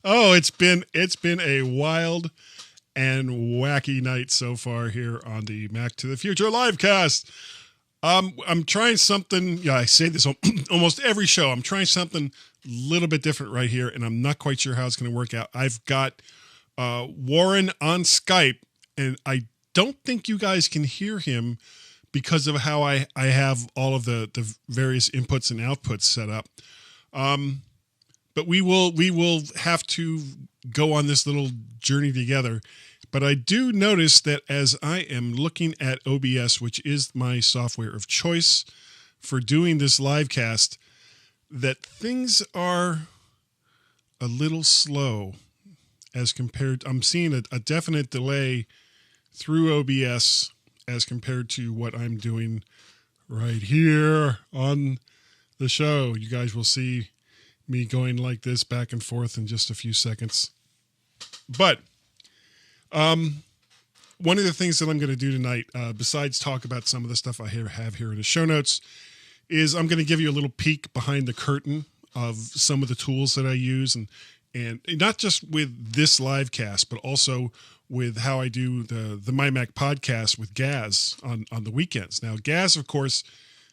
Oh, it's been a wild and wacky night so far here on the Mac to the Future livecast. I'm trying something. Yeah, I say this almost every show. I'm trying something a little bit different right here, and I'm not quite sure how it's going to work out. I've got Warren on Skype, and I don't think you guys can hear him because of how I have all of the various inputs and outputs set up. But we will have to go on this little journey together. But I do notice that as I am looking at OBS, which is my software of choice for doing this live cast, that things are a little slow as compared. I'm seeing a definite delay through OBS as compared to what I'm doing right here on the show. You guys will see me going like this back and forth in just a few seconds. But one of the things that I'm going to do tonight, besides talk about some of the stuff I have here in the show notes, is I'm going to give you a little peek behind the curtain of some of the tools that I use, and not just with this live cast, but also with how I do the My Mac podcast with Gaz on the weekends. Now, Gaz, of course,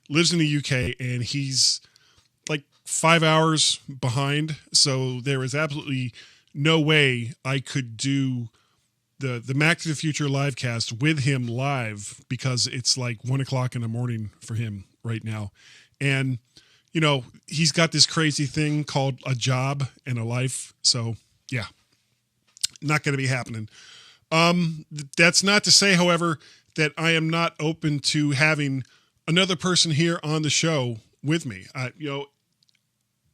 lives in the UK, and he's like 5 hours behind, so there is absolutely no way I could do the Mac to the Future live cast with him live, because it's like 1 o'clock in the morning for him right now. And, you know, he's got this crazy thing called a job and a life. So yeah, not going to be happening. That's not to say, however, that I am not open to having another person here on the show with me.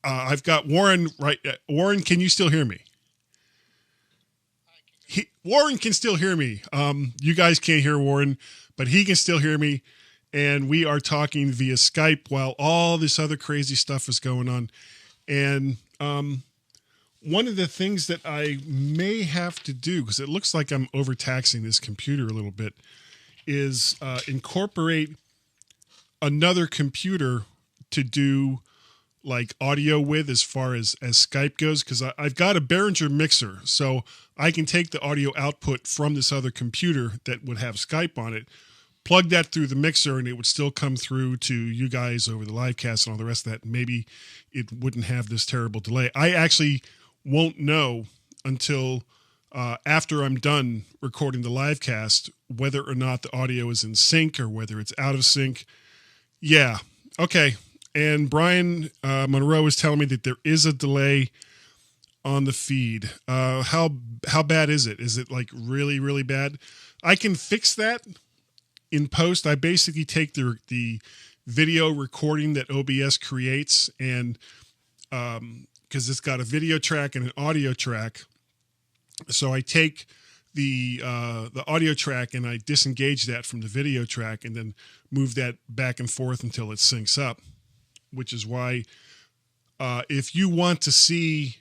I've got Warren right. Warren, can you still hear me? Warren can still hear me. You guys can't hear Warren, but he can still hear me. And we are talking via Skype while all this other crazy stuff is going on. And one of the things that I may have to do, because it looks like I'm overtaxing this computer a little bit, is incorporate another computer to do like audio with as far as Skype goes, because I've got a Behringer mixer, so I can take the audio output from this other computer that would have Skype on it, plug that through the mixer, and it would still come through to you guys over the live cast and all the rest of that. Maybe it wouldn't have this terrible delay. I actually won't know until after I'm done recording the live cast whether or not the audio is in sync or whether it's out of sync. Yeah. Okay. And Brian Monroe is telling me that there is a delay on the feed. How bad is it? Is it like really, really bad? I can fix that in post. I basically take the video recording that OBS creates, and because it's got a video track and an audio track, so I take the audio track and I disengage that from the video track and then move that back and forth until it syncs up. Which is why if you want to see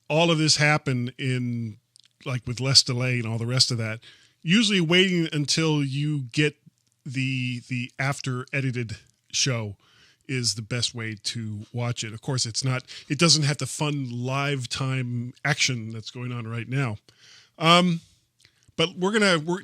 all of this happen in like with less delay and all the rest of that, usually waiting until you get the after edited show is the best way to watch it. Of course, it doesn't have the fun live time action that's going on right now. But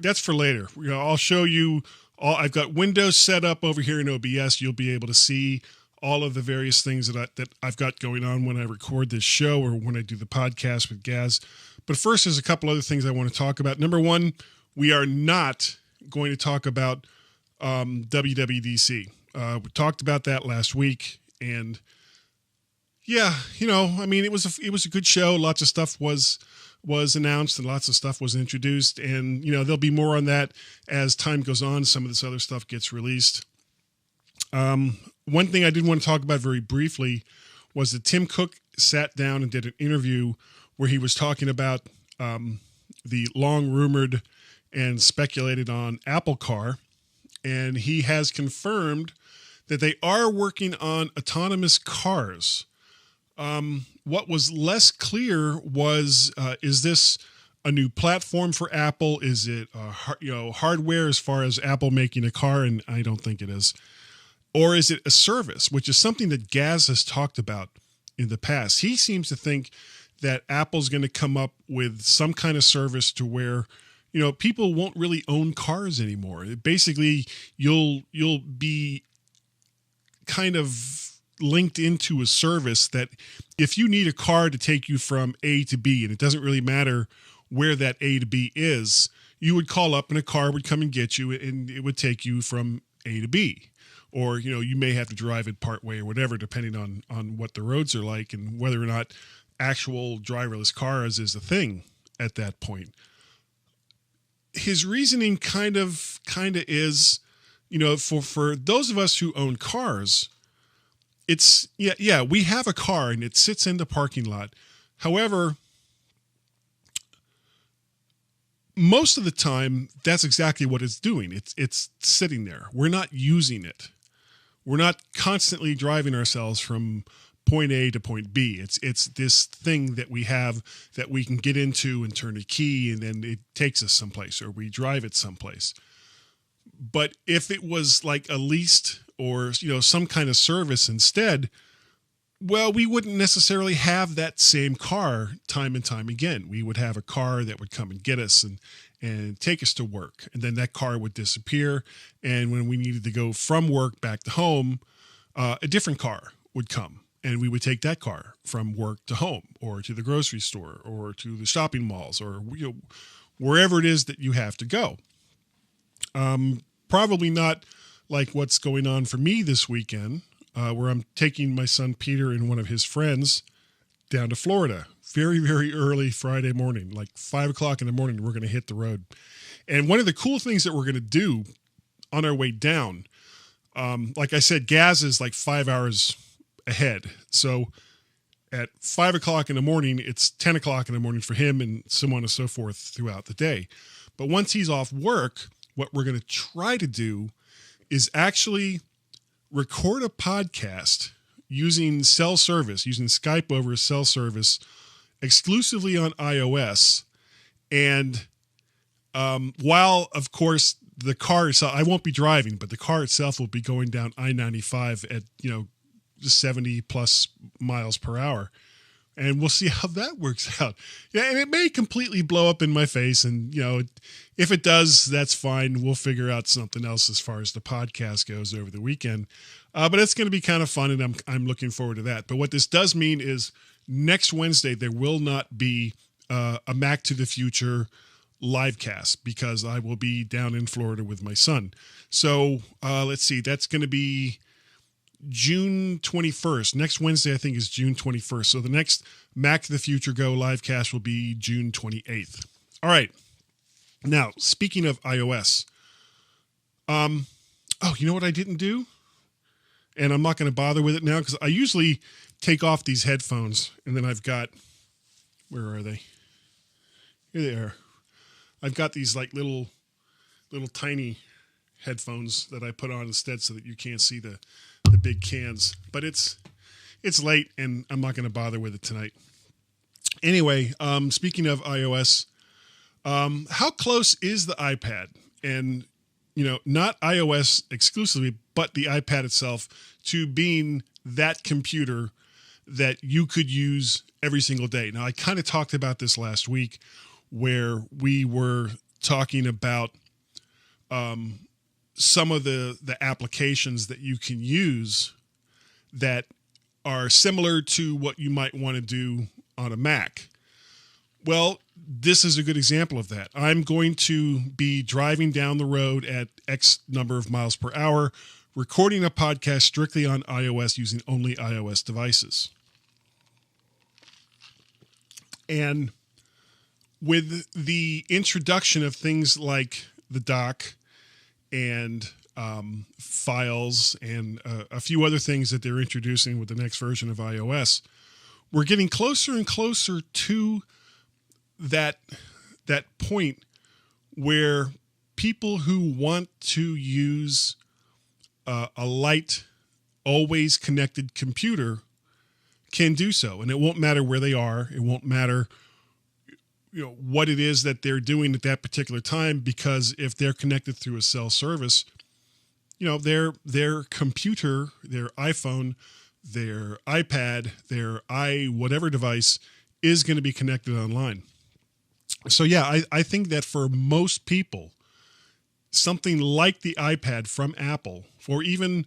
that's for later. I'll show you I've got Windows set up over here in OBS. You'll be able to see all of the various things that I've got going on when I record this show or when I do the podcast with Gaz. But first, there's a couple other things I want to talk about. Number one, we are not going to talk about WWDC. We talked about that last week, and yeah, it was a good show. Lots of stuff was announced and lots of stuff was introduced, and there'll be more on that as time goes on. Some of this other stuff gets released. One thing I did want to talk about very briefly was that Tim Cook sat down and did an interview where he was talking about the long rumored and speculated on Apple Car, and he has confirmed that they are working on autonomous cars. What was less clear was, is this a new platform for Apple? Is it hardware as far as Apple making a car? And I don't think it is. Or is it a service, which is something that Gaz has talked about in the past? He seems to think that Apple's going to come up with some kind of service to where, people won't really own cars anymore. Basically, you'll be kind of linked into a service that if you need a car to take you from A to B, and it doesn't really matter where that A to B is, you would call up and a car would come and get you and it would take you from A to B. Or, you may have to drive it part way or whatever, depending on what the roads are like and whether or not actual driverless cars is a thing at that point. His reasoning kind of is, for those of us who own cars, it's, we have a car and it sits in the parking lot. However, most of the time, that's exactly what it's doing. It's sitting there. We're not using it. We're not constantly driving ourselves from point A to point B. It's this thing that we have that we can get into and turn a key and then it takes us someplace or we drive it someplace. But if it was like a leased or, some kind of service instead, well, we wouldn't necessarily have that same car time and time again. We would have a car that would come and get us and take us to work. And then that car would disappear. And when we needed to go from work back to home, a different car would come. And we would take that car from work to home or to the grocery store or to the shopping malls or wherever it is that you have to go. Probably not like what's going on for me this weekend, where I'm taking my son Peter and one of his friends down to Florida. Very, very early Friday morning, like 5 o'clock in the morning, we're going to hit the road. And one of the cool things that we're going to do on our way down, like I said, gas is like 5 hours ahead. So at 5 o'clock in the morning, it's 10 o'clock in the morning for him and so on and so forth throughout the day. But once he's off work, what we're going to try to do is actually record a podcast using cell service, using Skype over a cell service exclusively on iOS. And while, of course, the car itself, I won't be driving, but the car itself will be going down I-95 at, 70 plus miles per hour. And we'll see how that works out. Yeah, and it may completely blow up in my face. And, if it does, that's fine. We'll figure out something else as far as the podcast goes over the weekend. But it's going to be kind of fun, and I'm looking forward to that. But what this does mean is next Wednesday, there will not be a Mac to the Future live cast because I will be down in Florida with my son. So let's see. That's going to be June 21st. Next Wednesday, I think, is June 21st. So the next Mac to the Future Go live cast will be June 28th. All right. Now, speaking of iOS, you know what I didn't do? And I'm not going to bother with it now because I usually take off these headphones and then I've got, where are they? Here they are. I've got these like little tiny headphones that I put on instead so that you can't see the big cans. But it's late and I'm not going to bother with it tonight. Anyway, speaking of iOS, how close is the iPad? And, not iOS exclusively, but the iPad itself to being that computer that you could use every single day. Now, I kind of talked about this last week where we were talking about some of the applications that you can use that are similar to what you might want to do on a Mac. Well, this is a good example of that. I'm going to be driving down the road at X number of miles per hour, recording a podcast strictly on iOS using only iOS devices. And with the introduction of things like the dock and files and a few other things that they're introducing with the next version of iOS, we're getting closer and closer to that point where people who want to use a light, always connected computer can do so. And it won't matter where they are. It won't matter what it is that they're doing at that particular time, because if they're connected through a cell service, their computer, their iPhone, their iPad, their whatever device is going to be connected online. So yeah, I think that for most people, something like the iPad from Apple, or even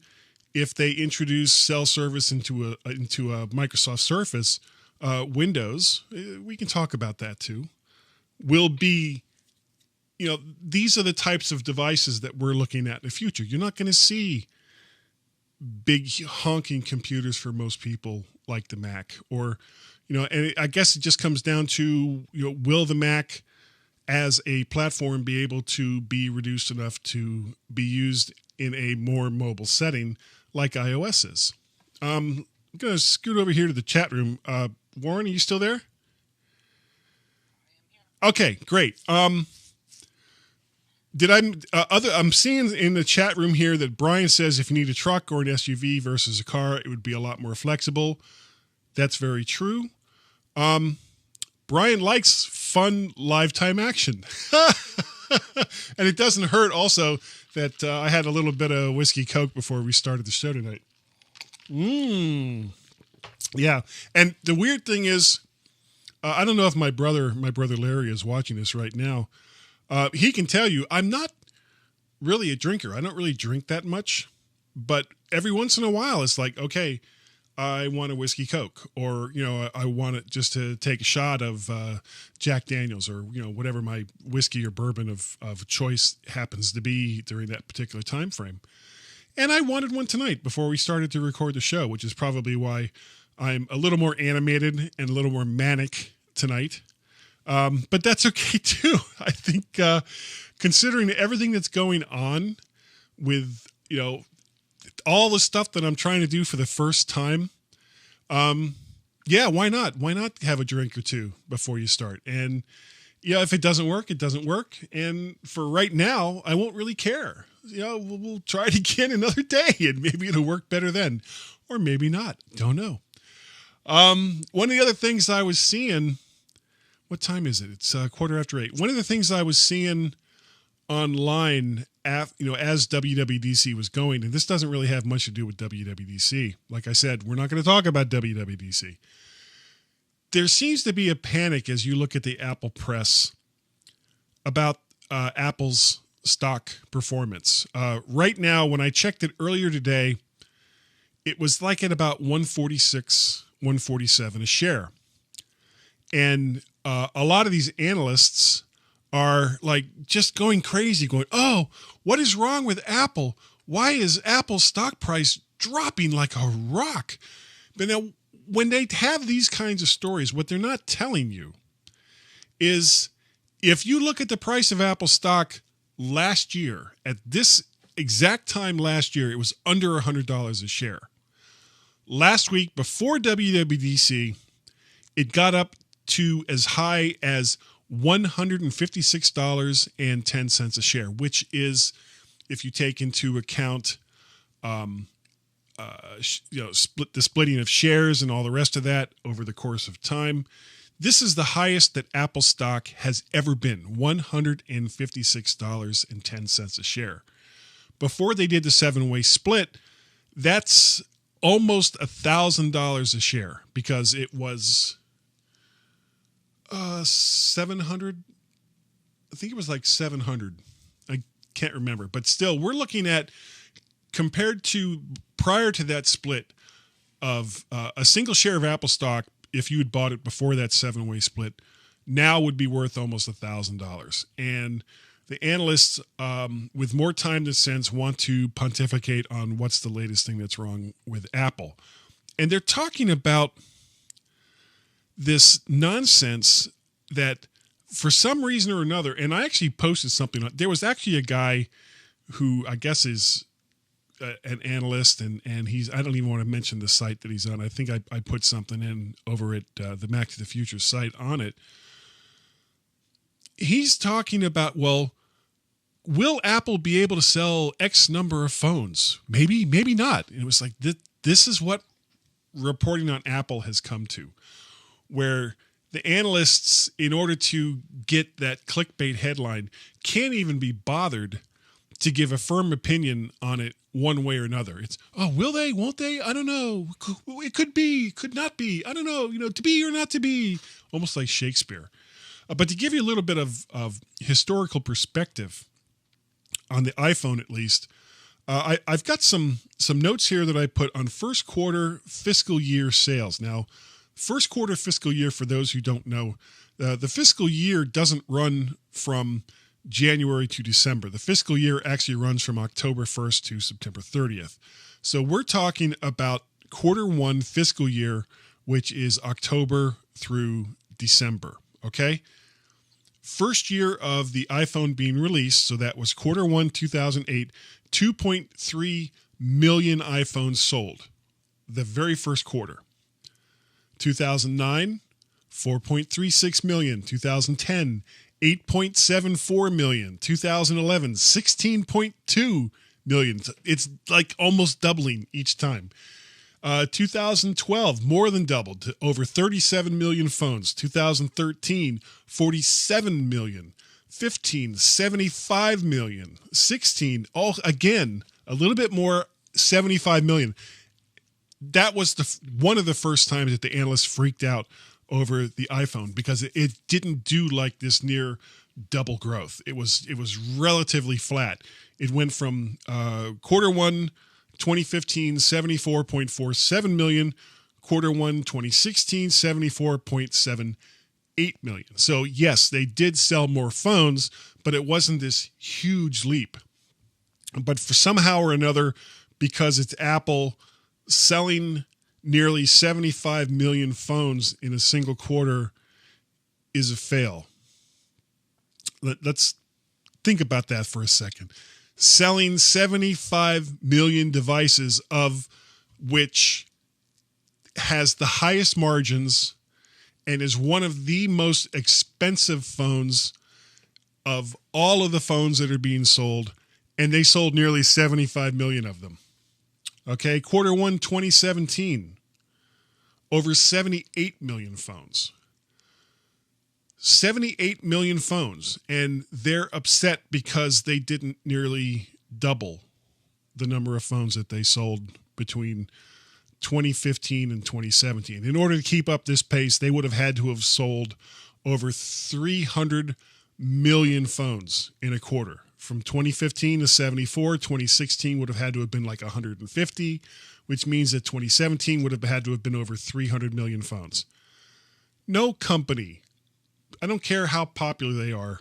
if they introduce cell service into a Microsoft Surface, Windows, we can talk about that too, will be, these are the types of devices that we're looking at in the future. You're not going to see big honking computers for most people like the Mac, or, and I guess it just comes down to, will the Mac as a platform be able to be reduced enough to be used in a more mobile setting like iOS is? I'm going to scoot over here to the chat room. Warren, are you still there? Okay, great. I'm seeing in the chat room here that Brian says if you need a truck or an SUV versus a car, it would be a lot more flexible. That's very true. Brian likes fun live time action. And it doesn't hurt also that I had a little bit of whiskey Coke before we started the show tonight. Yeah. And the weird thing is, I don't know if my brother Larry is watching this right now. He can tell you I'm not really a drinker. I don't really drink that much, but every once in a while it's like, okay, I want a whiskey Coke, or, I want it just to take a shot of Jack Daniels, or, whatever my whiskey or bourbon of choice happens to be during that particular time frame. And I wanted one tonight before we started to record the show, which is probably why I'm a little more animated and a little more manic tonight. But that's okay too. I think considering everything that's going on with, all the stuff that I'm trying to do for the first time, yeah, why not? Why not have a drink or two before you start? And if it doesn't work, it doesn't work. And for right now, I won't really care. We'll try it again another day, and maybe it'll work better then, or maybe not. Don't know. One of the other things I was seeing, what time is it? It's 8:15. One of the things I was seeing online, as WWDC was going, and this doesn't really have much to do with WWDC. Like I said, we're not going to talk about WWDC. There seems to be a panic as you look at the Apple press about Apple's stock performance. Right now, when I checked it earlier today, it was like at about 146, 147 a share. And a lot of these analysts are like just going crazy, going, oh, what is wrong with Apple? Why is Apple's stock price dropping like a rock? But now, when they have these kinds of stories, what they're not telling you is if you look at the price of Apple stock last year, at this exact time last year, it was under $100 a share. Last week, before WWDC, it got up to as high as $156.10 a share, which is, if you take into account, the splitting of shares and all the rest of that over the course of time, this is the highest that Apple stock has ever been, $156.10 a share. Before they did the 7-way split, that's almost $1,000 a share, because it was 700. I think it was like 700. I can't remember, but still, we're looking at, compared to prior to that split, of a single share of Apple stock, if you had bought it before that 7-way split, now would be worth almost $1,000. And the analysts, with more time than sense, want to pontificate on what's the latest thing that's wrong with Apple. And they're talking about this nonsense that for some reason or another, and I actually posted something, there was actually a guy who I guess is an analyst, and he's, I don't even want to mention the site that he's on. I think I put something in over at the Mac to the Future site on it. He's talking about, well, will Apple be able to sell X number of phones? Maybe, maybe not. And it was like, this is what reporting on Apple has come to, where the analysts, in order to get that clickbait headline, can't even be bothered to give a firm opinion on it one way or another. It's, oh, will they, won't they? I don't know. It could be, could not be. I don't know, to be or not to be, almost like Shakespeare. But to give you a little bit of historical perspective on the iPhone, at least, I've got some notes here that I put on first quarter fiscal year sales. Now, first quarter fiscal year, for those who don't know, the fiscal year doesn't run from January to December. The fiscal year actually runs from October 1st to September 30th. So we're talking about quarter one fiscal year, which is October through December. Okay. First year of the iPhone being released, so that was quarter one 2008, 2.3 million iPhones sold. The very first quarter. 2009, 4.36 million. 2010, 8.74 million. 2011, 16.2 million. It's like almost doubling each time. 2012, more than doubled to over 37 million phones. 2013, 47 million. 15, 75 million. 16, all again, a little bit more, 75 million. That was one of the first times that the analysts freaked out over the iPhone because it didn't do like this near double growth. It was relatively flat. It went from quarter one 2015, 74.47 million, quarter one 2016, 74.78 million. So yes, they did sell more phones, but it wasn't this huge leap. But for somehow or another, because it's Apple, selling nearly 75 million phones in a single quarter is a fail. Let's think about that for a second. Selling 75 million devices, of which has the highest margins and is one of the most expensive phones of all of the phones that are being sold, and they sold nearly 75 million of them. Okay, quarter one 2017, over 78 million phones. 78 million phones, and they're upset because they didn't nearly double the number of phones that they sold between 2015 and 2017. In order to keep up this pace, they would have had to have sold over 300 million phones in a quarter. From 2015 to 74, 2016 would have had to have been like 150, which means that 2017 would have had to have been over 300 million phones. No company, I don't care how popular they are,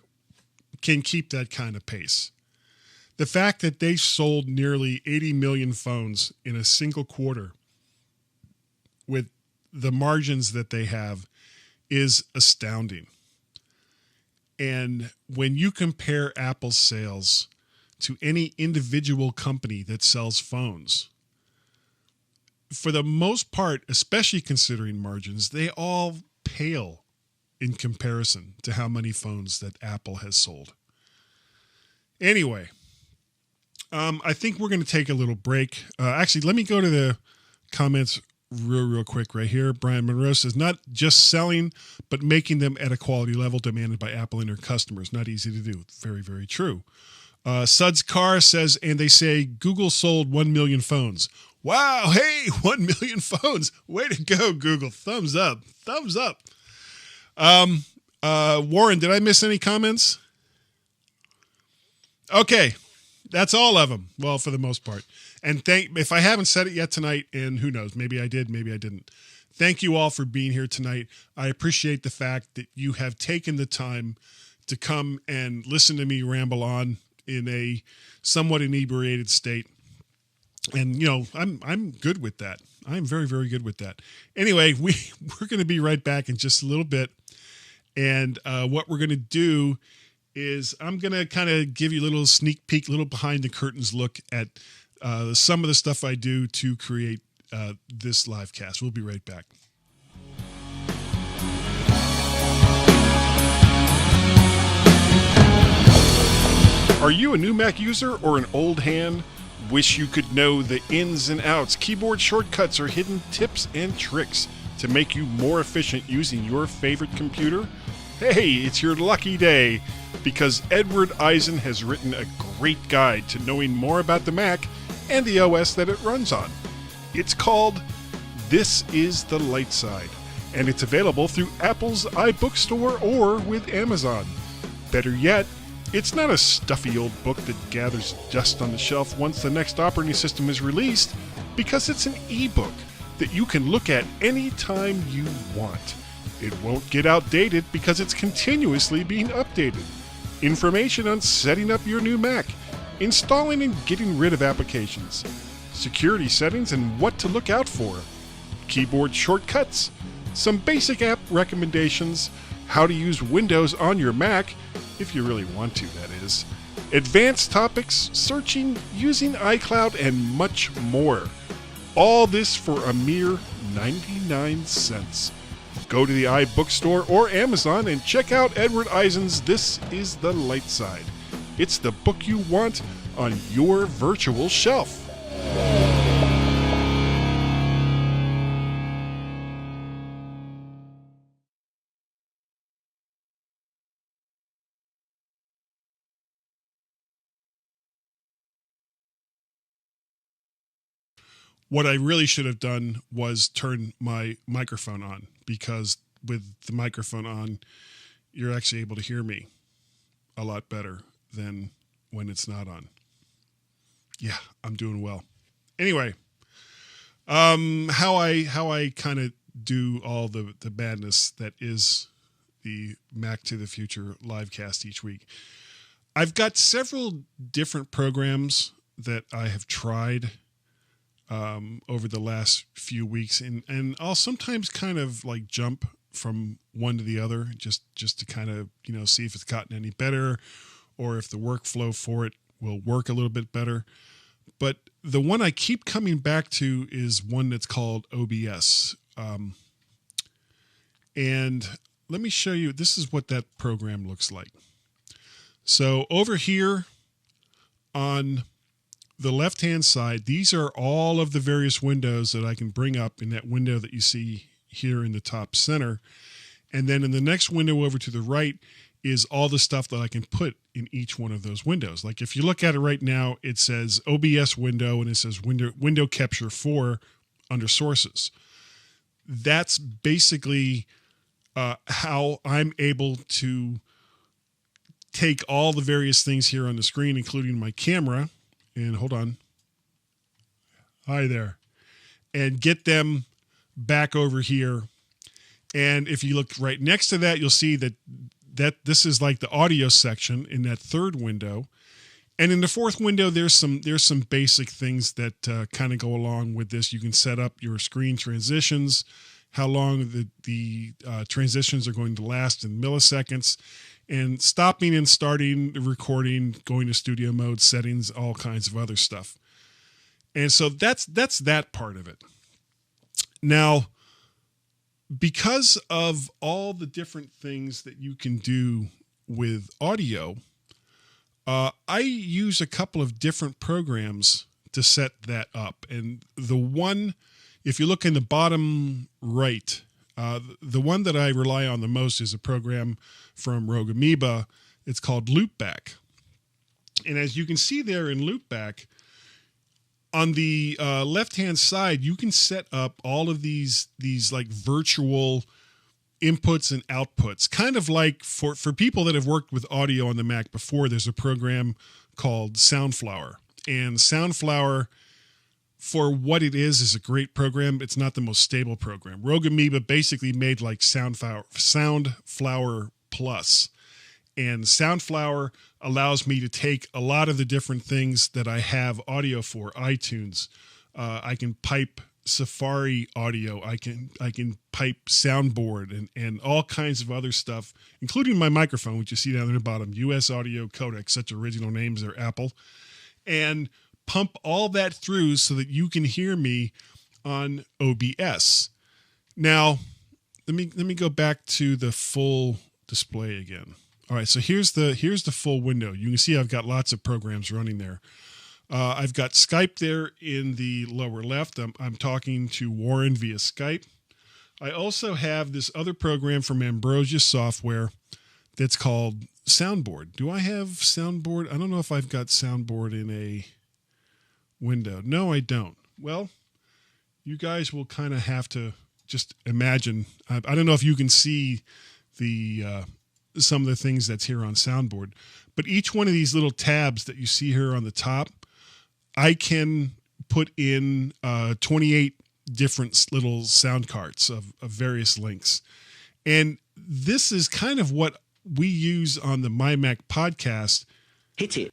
can keep that kind of pace. The fact that they sold nearly 80 million phones in a single quarter with the margins that they have is astounding. And when you compare Apple's sales to any individual company that sells phones, for the most part, especially considering margins, they all pale in comparison to how many phones that Apple has sold. Anyway, I think we're going to take a little break. Actually, let me go to the comments real quick right here. Brian Monroe says, not just selling, but making them at a quality level demanded by Apple and their customers. Not easy to do. Very, very true. Suds Carr says, and they say Google sold 1 million phones. Wow. Hey, 1 million phones. Way to go, Google. Thumbs up. Thumbs up. Warren, did I miss any comments? Okay. That's all of them. Well, for the most part. And if I haven't said it yet tonight, and who knows, maybe I did, maybe I didn't. Thank you all for being here tonight. I appreciate the fact that you have taken the time to come and listen to me ramble on in a somewhat inebriated state. And, I'm good with that. I'm very, very good with that. Anyway, we're going to be right back in just a little bit. And what we're going to do is I'm going to kind of give you a little sneak peek, little behind the curtains look at some of the stuff I do to create this live cast. We'll be right back. Are you a new Mac user or an old hand? Wish you could know the ins and outs, keyboard shortcuts, or hidden tips and tricks to make you more efficient using your favorite computer? Hey, it's your lucky day because Edward Eisen has written a great guide to knowing more about the Mac and the OS that it runs on. It's called This is the Light Side, and it's available through Apple's iBookstore or with Amazon. Better yet, it's not a stuffy old book that gathers dust on the shelf once the next operating system is released, because it's an ebook that you can look at anytime you want. It won't get outdated because it's continuously being updated. Information on setting up your new Mac, installing and getting rid of applications, security settings and what to look out for, keyboard shortcuts, some basic app recommendations, how to use Windows on your Mac, if you really want to, that is, advanced topics, searching, using iCloud, and much more. All this for a mere 99 cents. Go to the iBookstore or Amazon and check out Edward Eisen's This is the Light Side. It's the book you want on your virtual shelf. What I really should have done was turn my microphone on, because with the microphone on, you're actually able to hear me a lot better than when it's not on. Yeah, I'm doing well. Anyway, how I kind of do all the madness that is the Mac to the Future livecast each week. I've got several different programs that I have tried over the last few weeks, and I'll sometimes kind of like jump from one to the other just to kind of, see if it's gotten any better or if the workflow for it will work a little bit better. But the one I keep coming back to is one that's called OBS. And let me show you, this is what that program looks like. So over here on the left-hand side, these are all of the various windows that I can bring up in that window that you see here in the top center. And then in the next window over to the right is all the stuff that I can put in each one of those windows. Like if you look at it right now, it says OBS window and it says window capture 4 under sources. That's basically how I'm able to take all the various things here on the screen, including my camera, and hold on. Hi there. And get them back over here. And if you look right next to that, you'll see that this is like the audio section in that third window. And in the fourth window, there's some basic things that kind of go along with this. You can set up your screen transitions, how long the transitions are going to last in milliseconds, and stopping and starting the recording, going to studio mode, settings, all kinds of other stuff. And so that's that part of it. Now, because of all the different things that you can do with audio, I use a couple of different programs to set that up. And the one, if you look in the bottom right, the one that I rely on the most is a program from Rogue Amoeba. It's called Loopback. And as you can see there in Loopback, on the left-hand side, you can set up all of these like virtual inputs and outputs, kind of like for people that have worked with audio on the Mac before. There's a program called Soundflower, and Soundflower, for what it is a great program. It's not the most stable program. Rogue Amoeba basically made like Soundflower Plus, and Soundflower allows me to take a lot of the different things that I have audio for, iTunes. I can pipe Safari audio. I can pipe soundboard and all kinds of other stuff, including my microphone, which you see down at the bottom, US Audio Codec, such original names there, Apple, and pump all that through so that you can hear me on OBS. Now, let me go back to the full display again. All right, so here's the full window. You can see I've got lots of programs running there. I've got Skype there in the lower left. I'm talking to Warren via Skype. I also have this other program from Ambrosia Software that's called Soundboard. Do I have Soundboard? I don't know if I've got Soundboard in a window. No, I don't. Well, you guys will kind of have to just imagine. I don't know if you can see the some of the things that's here on Soundboard, but each one of these little tabs that you see here on the top, I can put in 28 different little sound carts of various lengths. And this is kind of what we use on the MyMac podcast. Hit it.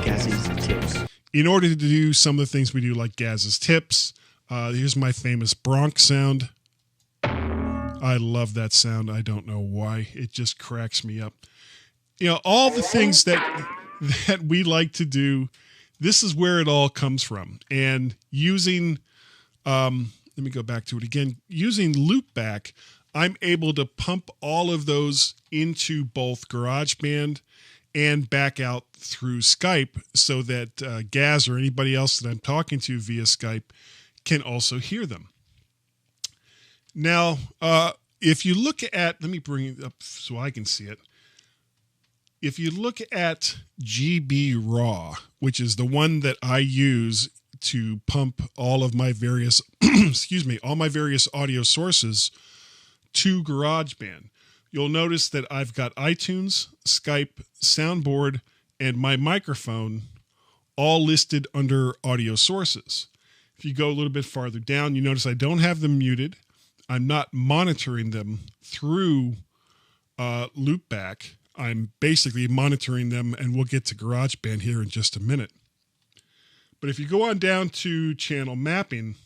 Gaz's tips. In order to do some of the things we do, like Gaz's tips. Here's my famous Bronx sound. I love that sound. I don't know why. It just cracks me up. You know, all the things that we like to do, this is where it all comes from. And using, let me go back to it again. Using Loopback, I'm able to pump all of those into both GarageBand and back out through Skype so that Gaz or anybody else that I'm talking to via Skype can also hear them. Now, if you look at, let me bring it up so I can see it. If you look at GB Raw, which is the one that I use to pump all of my various, all my various audio sources to GarageBand, you'll notice that I've got iTunes, Skype, Soundboard, and my microphone all listed under audio sources. If you go a little bit farther down, you notice I don't have them muted. I'm not monitoring them through Loopback. I'm basically monitoring them, and we'll get to GarageBand here in just a minute. But if you go on down to channel mapping,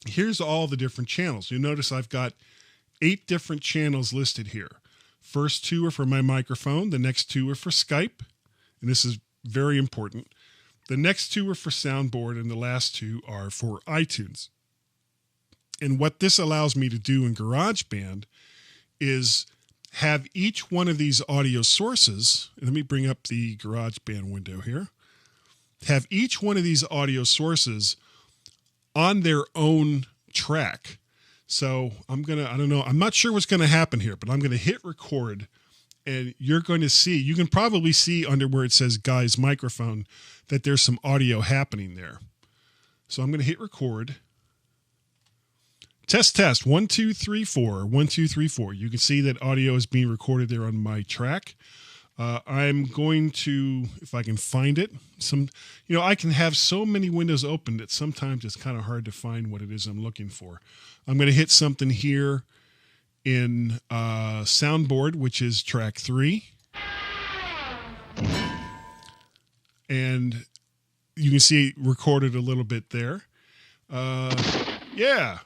here's all the different channels. You'll notice I've got 8 different channels listed here. First 2 are for my microphone. The next 2 are for Skype, and this is very important. The next 2 are for Soundboard, and the last 2 are for iTunes. And what this allows me to do in GarageBand is have each one of these audio sources, and let me bring up the GarageBand window here, have each one of these audio sources on their own track. So I'm not sure what's going to happen here, but I'm going to hit record, and you're going to see, you can probably see under where it says Guy's microphone that there's some audio happening there. So I'm going to hit record. Test 1 2 3 4 1 2 3 4. You can see that audio is being recorded there on my track. I'm going to, if I can find it, I can have so many windows open that sometimes it's kind of hard to find what it is I'm looking for. I'm going to hit something here in Soundboard, which is track 3. And you can see it recorded a little bit there. Yeah.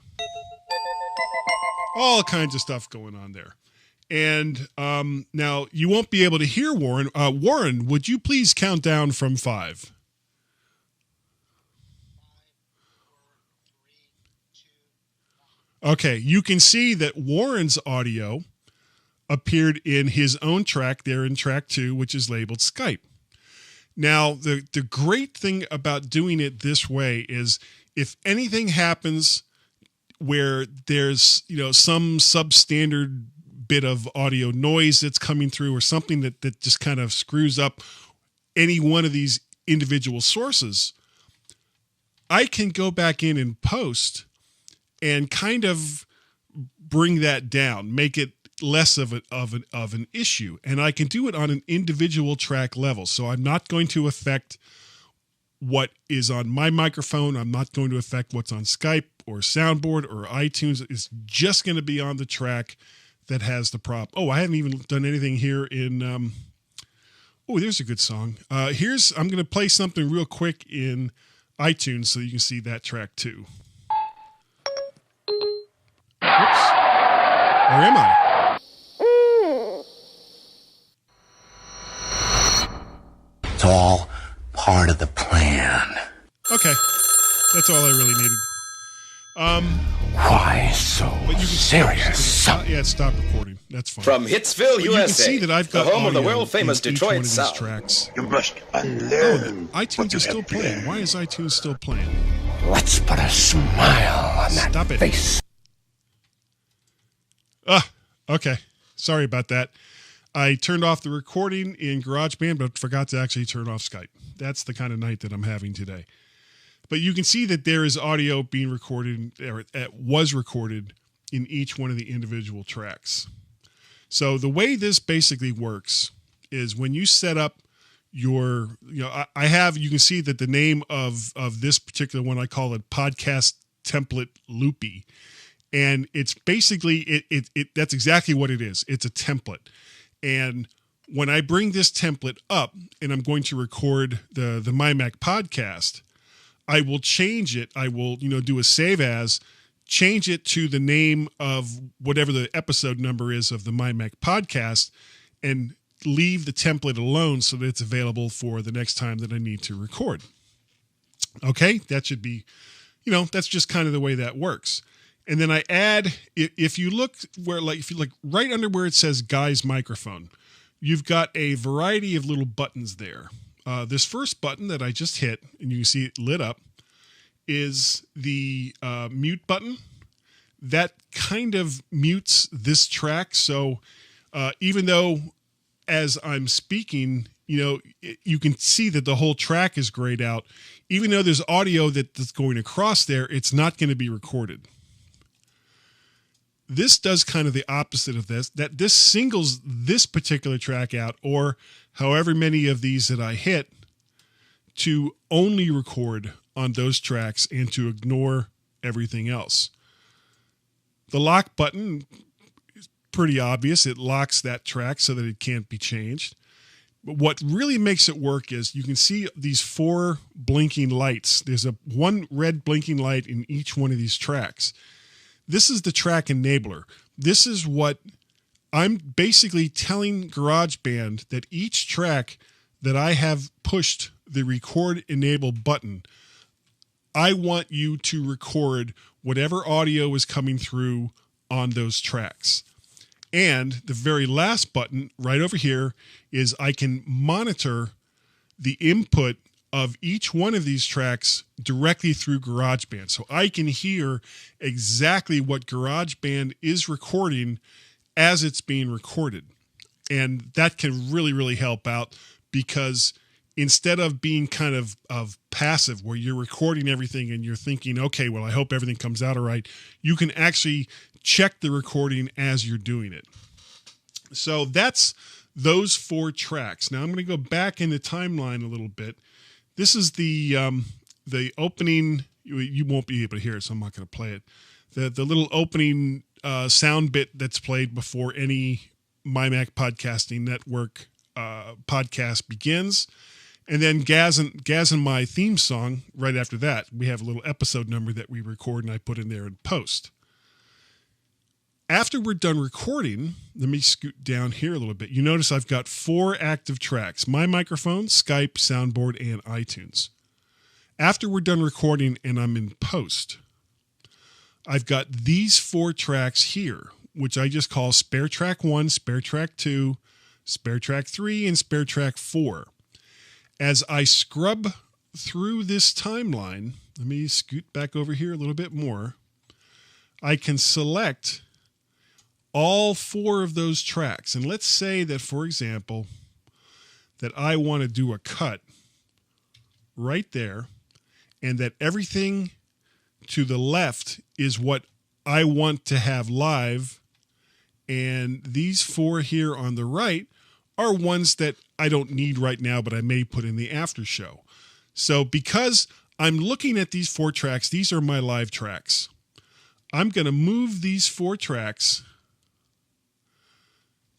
All kinds of stuff going on there. And now you won't be able to hear Warren. Warren, would you please count down from 5? 4, 3, 2, 1. Okay, you can see that Warren's audio appeared in his own track there in track 2, which is labeled Skype. Now, the great thing about doing it this way is if anything happens where there's, some substandard bit of audio noise that's coming through or something that just kind of screws up any one of these individual sources, I can go back in and post and kind of bring that down, make it less of an issue. And I can do it on an individual track level. So I'm not going to affect what is on my microphone. I'm not going to affect what's on Skype or Soundboard or iTunes. It's just going to be on the track that has the prop. Oh, I haven't even done anything here in, there's a good song. I'm going to play something real quick in iTunes so you can see that track too. Oops. Where am I? It's all part of the plan. Okay. That's all I really needed. Why so serious? Stop recording. That's fine. From Hitsville, USA, you can see that I've got the home of the audio world-famous in Detroit each one of these South. tracks. You must unlearn. iTunes is still playing. Why is iTunes still playing? Let's put a smile on that Stop it. face. Okay. Sorry about that. I turned off the recording in GarageBand, but forgot to actually turn off Skype. That's the kind of night that I'm having today. But you can see that there is audio being recorded, or it was recorded in each one of the individual tracks. So the way this basically works is when you set up your, you can see that the name of this particular one, I call it Podcast Template Loopy. And it's basically, that's exactly what it is. It's a template. And when I bring this template up and I'm going to record the My Mac podcast, I will change it. I will, do a save as, change it to the name of whatever the episode number is of the My Mac podcast, and leave the template alone so that it's available for the next time that I need to record. Okay, that should be, that's just kind of the way that works. And then I add, if you look right under where it says Guy's Microphone, you've got a variety of little buttons there. This first button that I just hit, and you can see it lit up, is the mute button. That kind of mutes this track. So even though as I'm speaking, you can see that the whole track is grayed out. Even though there's audio that's going across there, it's not going to be recorded. This does kind of the opposite of this, that this singles this particular track out, or however many of these that I hit, to only record on those tracks and to ignore everything else. The lock button is pretty obvious. It locks that track so that it can't be changed. But what really makes it work is you can see these 4 blinking lights. There's one red blinking light in each one of these tracks. This is the track enabler. This is what I'm basically telling GarageBand, that each track that I have pushed the record enable button, I want you to record whatever audio is coming through on those tracks. And the very last button right over here is I can monitor the input of each one of these tracks directly through GarageBand. So I can hear exactly what GarageBand is recording as it's being recorded. And that can really, really help out, because instead of being kind of passive where you're recording everything and you're thinking, okay, well, I hope everything comes out all right, you can actually check the recording as you're doing it. So that's those 4 tracks. Now I'm going to go back in the timeline a little bit. This is the opening. You won't be able to hear it, so I'm not going to play it. The little opening sound bit that's played before any My Mac Podcasting Network podcast begins. And then Gaz and my theme song right after that. We have a little episode number that we record and I put in there in post. After we're done recording, let me scoot down here a little bit. You notice I've got 4 active tracks: My Microphone, Skype, Soundboard, and iTunes. After we're done recording and I'm in post, I've got these 4 tracks here, which I just call Spare Track 1, Spare Track 2, Spare Track 3, and Spare Track 4. As I scrub through this timeline, let me scoot back over here a little bit more. I can select all 4 of those tracks. And let's say that, for example, that I want to do a cut right there, and that everything to the left is what I want to have live, and these 4 here on the right are ones that I don't need right now, but I may put in the after show. So because I'm looking at these 4 tracks, these are my live tracks. I'm going to move these 4 tracks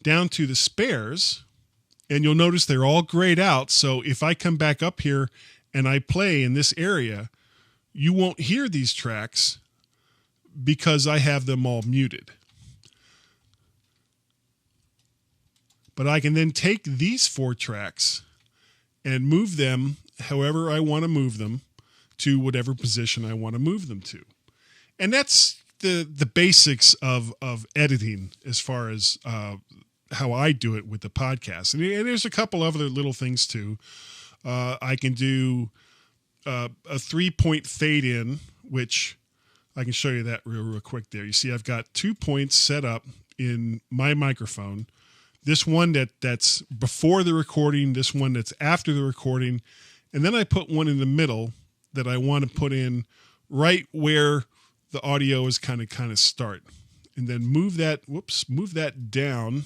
down to the spares, and you'll notice they're all grayed out. So if I come back up here and I play in this area, you won't hear these tracks because I have them all muted. But I can then take these 4 tracks and move them however I want to move them to whatever position I want to move them to. And that's the basics of editing as far as how I do it with the podcast. And there's a couple other little things too. I can do a 3-point fade in, which I can show you that real quick there. You see I've got 2 points set up in My Microphone. this one that's before the recording, this one that's after the recording, and then I put one in the middle that I want to put in right where the audio is kind of start. And then move that down.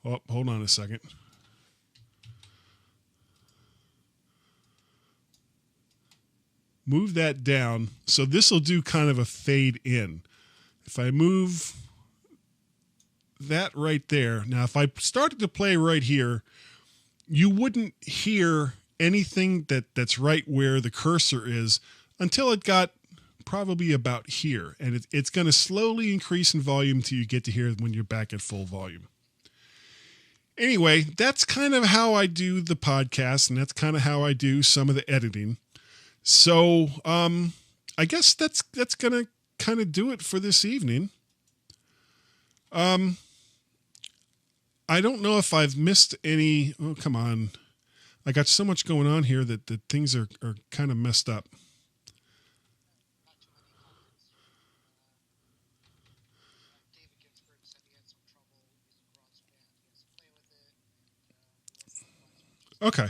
Oh, hold on a second. Move that down. So this will do kind of a fade in. If I move that right there. Now, if I started to play right here, you wouldn't hear anything that's right where the cursor is until it got probably about here. And it's going to slowly increase in volume until you get to here when you're back at full volume. Anyway, that's kind of how I do the podcast, and that's kind of how I do some of the editing. So I guess that's going to kind of do it for this evening. I don't know if I've missed any. Oh, come on. I got so much going on here that things are kind of messed up. Okay.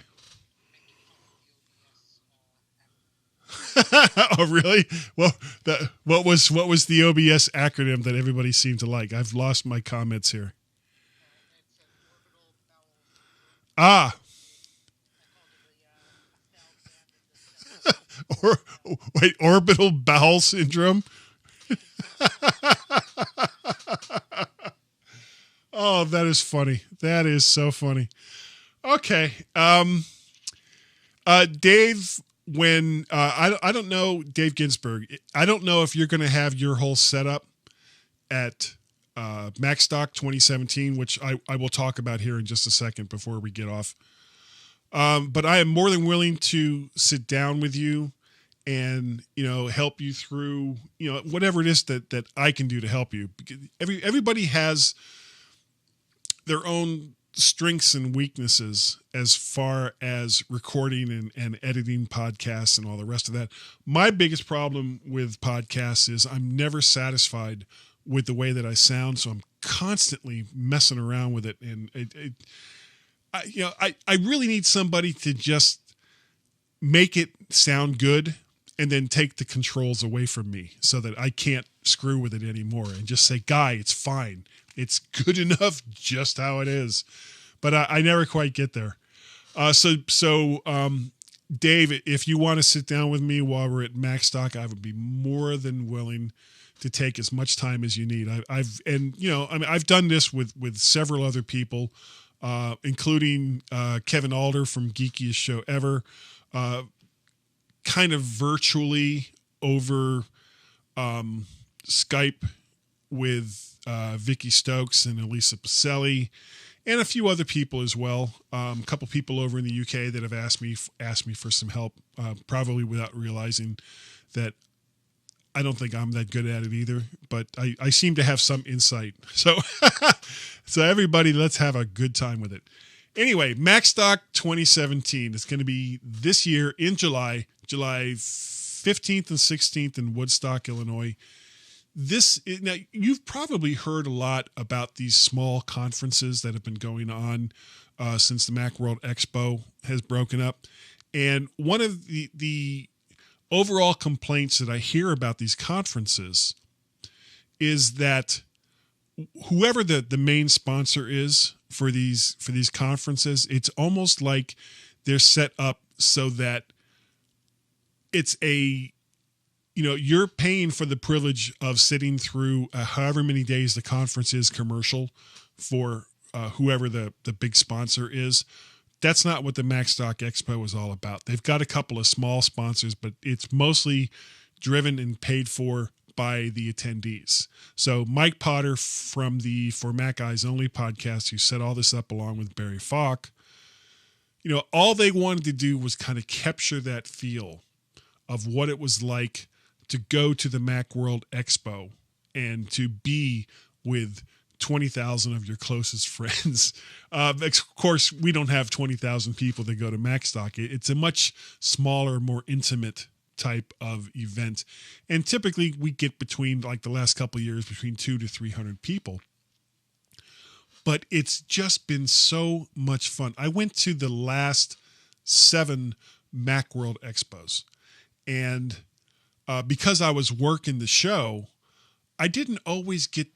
Oh, really? Well, what was the OBS acronym that everybody seemed to like? I've lost my comments here. Ah. Orbital bowel syndrome. Oh, that is funny. That is so funny. Okay. Dave, when I don't know, Dave Ginsburg, I don't know if you're going to have your whole setup at MacStock 2017, which I will talk about here in just a second before we get off. But I am more than willing to sit down with you and, help you through, whatever it is that I can do to help you. Everybody has their own strengths and weaknesses as far as recording and editing podcasts and all the rest of that. My biggest problem with podcasts is I'm never satisfied with the way that I sound. So I'm constantly messing around with it. And I really need somebody to just make it sound good and then take the controls away from me so that I can't screw with it anymore and just say, Guy, it's fine. It's good enough just how it is. But I never quite get there. So Dave, if you want to sit down with me while we're at MacStock, I would be more than willing to take as much time as you need. I've done this with several other people, including Kevin Alder from Geekiest Show Ever, kind of virtually over Skype with Vicky Stokes and Elisa Pacelli, and a few other people as well. A couple people over in the UK that have asked me for some help, probably without realizing that I don't think I'm that good at it either, but I seem to have some insight. So, so everybody, let's have a good time with it. Anyway, MacStock 2017 is going to be this year in July 15th and 16th in Woodstock, Illinois. Now, you've probably heard a lot about these small conferences that have been going on since the Macworld Expo has broken up. And one of the overall complaints that I hear about these conferences is that whoever the main sponsor is for these conferences, it's almost like they're set up so that it's you're paying for the privilege of sitting through however many days the conference is commercial for whoever the big sponsor is. That's not what the MacStock Expo is all about. They've got a couple of small sponsors, but it's mostly driven and paid for by the attendees. So Mike Potter from the For Mac Eyes Only podcast, who set all this up along with Barry Falk, all they wanted to do was kind of capture that feel of what it was like to go to the Macworld Expo and to be with 20,000 of your closest friends. Of course, we don't have 20,000 people that go to MacStock. It's a much smaller, more intimate type of event. And typically we get between, like the last couple of years, between 200 to 300 people. but it's just been so much fun. I went to the last 7 Macworld Expos, and because I was working the show, I didn't always get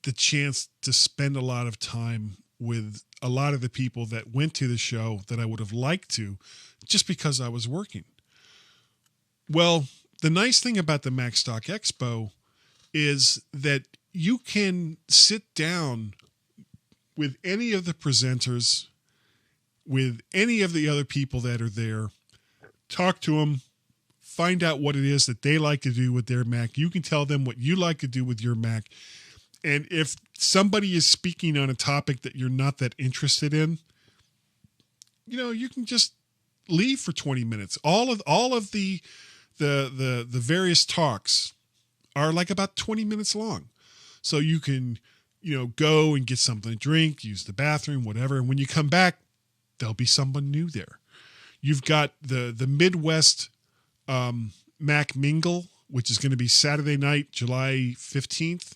the chance to spend a lot of time with a lot of the people that went to the show that I would have liked to, just because I was working. Well, the nice thing about the Macstock Expo is that you can sit down with any of the presenters, with any of the other people that are there, talk to them, find out what it is that they like to do with their Mac. You can tell them what you like to do with your Mac. And if somebody is speaking on a topic that you're not that interested in, you can just leave for 20 minutes. All of the various talks are like about 20 minutes long. So you can, go and get something to drink, use the bathroom, whatever. And when you come back, there'll be someone new there. You've got the Midwest Mac Mingle, which is going to be Saturday night, July 15th.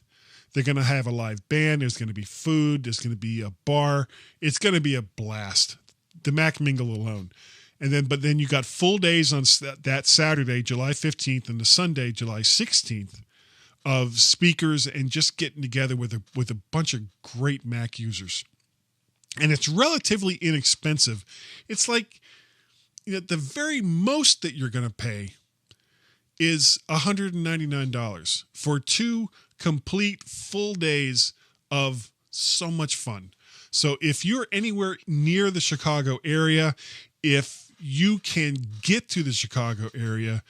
They're going to have a live band. There's going to be food. There's going to be a bar. It's going to be a blast. The Mac Mingle alone. But then you got full days on that Saturday, July 15th, and the Sunday, July 16th, of speakers and just getting together with a bunch of great Mac users. And it's relatively inexpensive. It's like, the very most that you're going to pay is $199 for 2 complete full days of so much fun. So if you're anywhere near the Chicago area, if you can get to the Chicago area,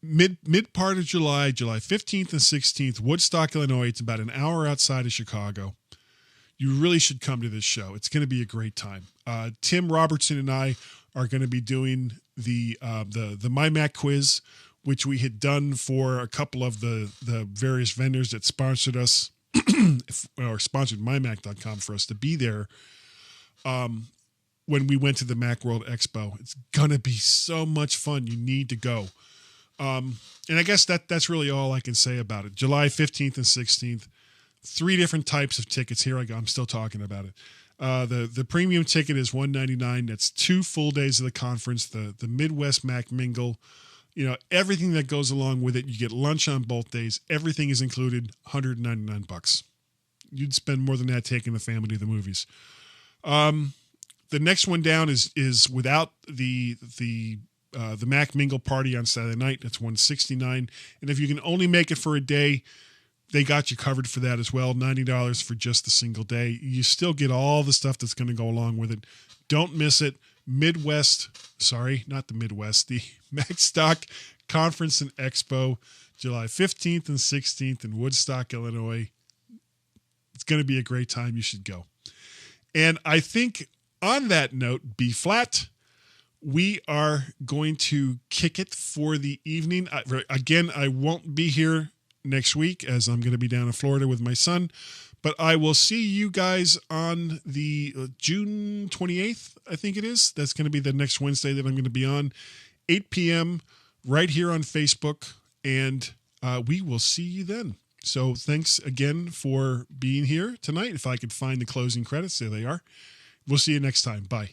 mid part of July 15th and 16th, Woodstock, Illinois, it's about an hour outside of Chicago. You really should come to this show. It's going to be a great time. Tim Robertson and I are going to be doing the My Mac quiz, which we had done for a couple of the various vendors that sponsored us or sponsored mymac.com for us to be there. When we went to the Macworld Expo, it's going to be so much fun. You need to go. And I guess that's really all I can say about it. July 15th and 16th, 3 different types of tickets. Here I go. I'm still talking about it. The premium ticket is $199. That's 2 full days of the conference. The Midwest Mac Mingle, everything that goes along with it. You get lunch on both days. Everything is included. $199. You'd spend more than that taking the family to the movies. The next one down is without the Mac Mingle party on Saturday night. That's $169. And if you can only make it for a day, they got you covered for that as well. $90 for just the single day. You still get all the stuff that's going to go along with it. Don't miss it. The Macstock Conference and Expo, July 15th and 16th in Woodstock, Illinois. It's going to be a great time. You should go. And I think on that note, B flat, we are going to kick it for the evening. Again, I won't be here next week as I'm going to be down in Florida with my son, but I will see you guys on the June 28th, I think it is. That's going to be the next Wednesday that I'm going to be on, 8 p.m. right here on Facebook, and we will see you then. So thanks again for being here tonight. If I could find the closing credits, there they are. We'll see you next time. Bye.